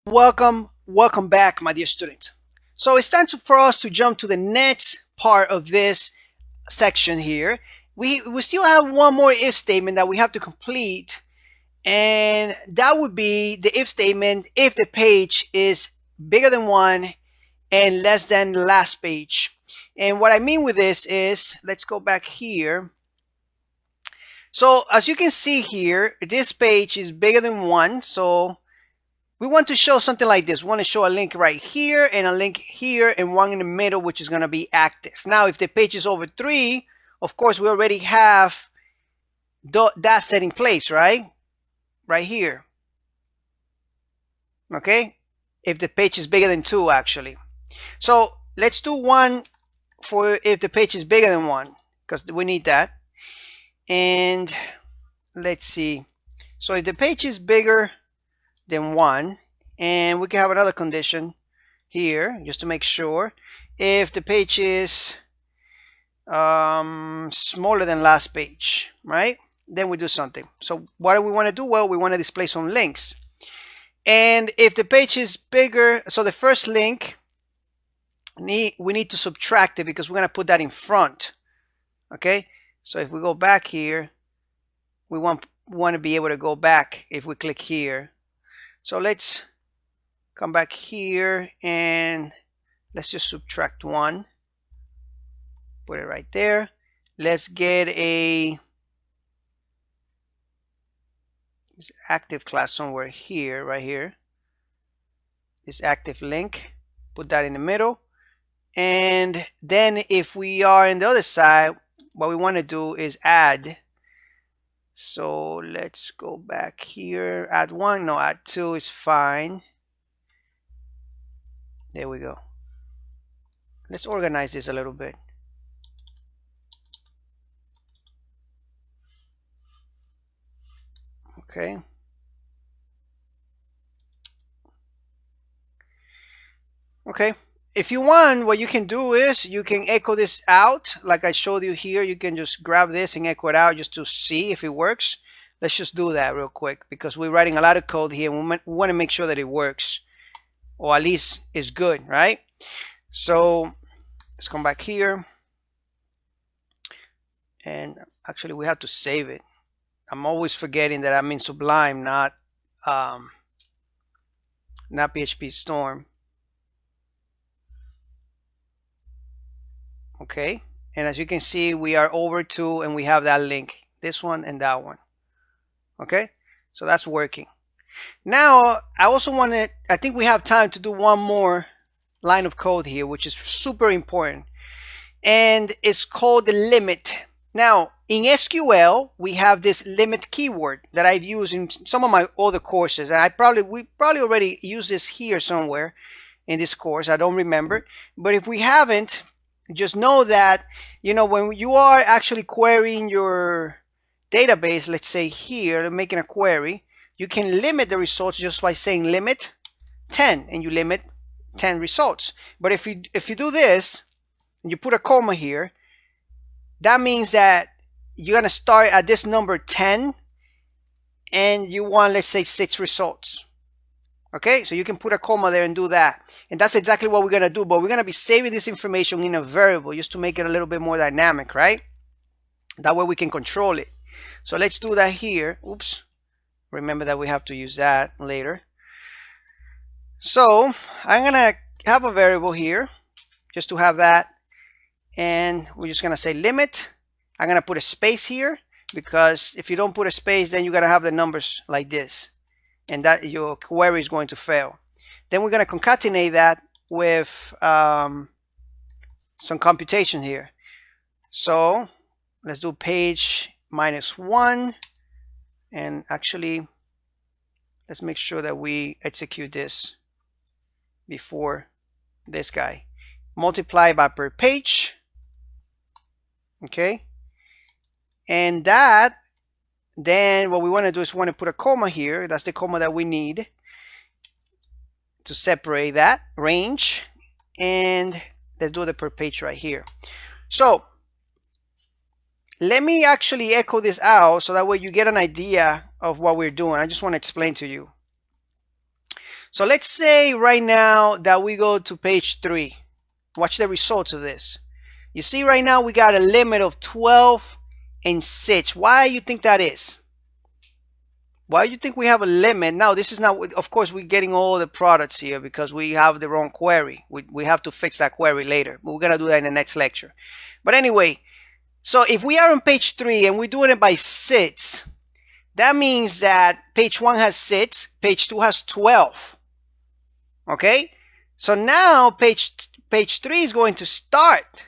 Welcome back, my dear student. So it's time for us to jump to the next part of this section here. We still have one more if statement that we have to complete, and that would be the if statement if the page is bigger than 1 and less than the last page. And what I mean with this is, let's go back here. So as you can see here, this page is bigger than 1, so we want to show something like this. We want to show a link right here and a link here and one in the middle, which is going to be active. Now, if the page is over 3, of course, we already have that set in place, right? Right here. Okay? If the page is bigger than 2, actually. So let's do 1 for if the page is bigger than 1, because we need that. And let's see. So if the page is bigger than 1, and we can have another condition here just to make sure. If the page is smaller than last page, right, then we do something. So what do we want to do? Well, we want to display some links. And if the page is bigger, so the first link, we need to subtract it because we're going to put that in front. Okay, so if we go back here, we want to be able to go back if we click here. So let's come back here and let's just subtract 1. Put it right there. Let's get a active class somewhere here, right here. This active link. Put that in the middle. And then if we are on the other side, what we want to do is add. So let's go back here. Add 1. No, add 2 is fine. There we go. Let's organize this a little bit. Okay. Okay. If you want, what you can do is you can echo this out like I showed you here. You can just grab this and echo it out just to see if it works. Let's just do that real quick because we're writing a lot of code here. We want to make sure that it works, or at least it's good, right? So let's come back here. And actually we have to save it. I'm always forgetting that I'm in Sublime, not PHP Storm. Okay, and as you can see, we are over 2 and we have that link, this one and that one. Okay, so that's working. Now I also wanted, I think we have time to do one more line of code here, which is super important, and it's called the limit. Now in SQL we have this limit keyword that I've used in some of my other courses, and we probably already used this here somewhere in this course. I don't remember, but if we haven't, just know that, you know, when you are actually querying your database, let's say here, making a query, you can limit the results just by saying limit 10, and you limit 10 results. But if you do this and you put a comma here, that means that you're gonna start at this number 10 and you want, let's say, 6 results. Okay, so you can put a comma there and do that, and that's exactly what we're gonna do, but we're gonna be saving this information in a variable just to make it a little bit more dynamic, right? That way we can control it. So let's do that here. Oops, remember that we have to use that later. So I'm gonna have a variable here just to have that, and we're just gonna say limit. I'm gonna put a space here because if you don't put a space, then you're gonna have the numbers like this, and that your query is going to fail. Then we're going to concatenate that with some computation here. So let's do page -1, and actually let's make sure that we execute this before this guy. Multiply by per page. Okay, and that, then what we want to do is want to put a comma here. That's the comma that we need to separate that range, and let's do the per page right here. So let me actually echo this out so that way you get an idea of what we're doing. I just want to explain to you. So let's say right now that we go to page 3. Watch the results of this. You see right now we got a limit of 12 and 6. Why do you think that is? Why do you think we have a limit? Now, this is not, of course, we're getting all the products here because we have the wrong query. We have to fix that query later, but we're going to do that in the next lecture. But anyway, so if we are on page 3 and we're doing it by 6, that means that page 1 has 6, page 2 has 12. Okay? So now page 3 is going to start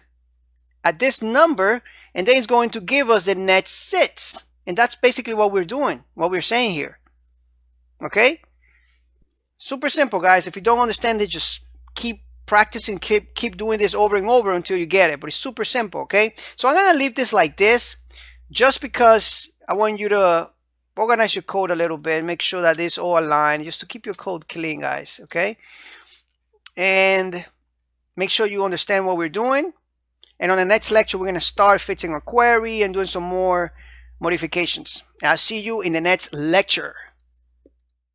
at this number, and then it's going to give us the net 6. And that's basically what we're doing, what we're saying here. Okay? Super simple, guys. If you don't understand it, just keep practicing, keep doing this over and over until you get it. But it's super simple, okay? So I'm going to leave this like this just because I want you to organize your code a little bit, make sure that it's all aligned, just to keep your code clean, guys, okay? And make sure you understand what we're doing. And on the next lecture, we're going to start fixing a query and doing some more modifications. I'll see you in the next lecture.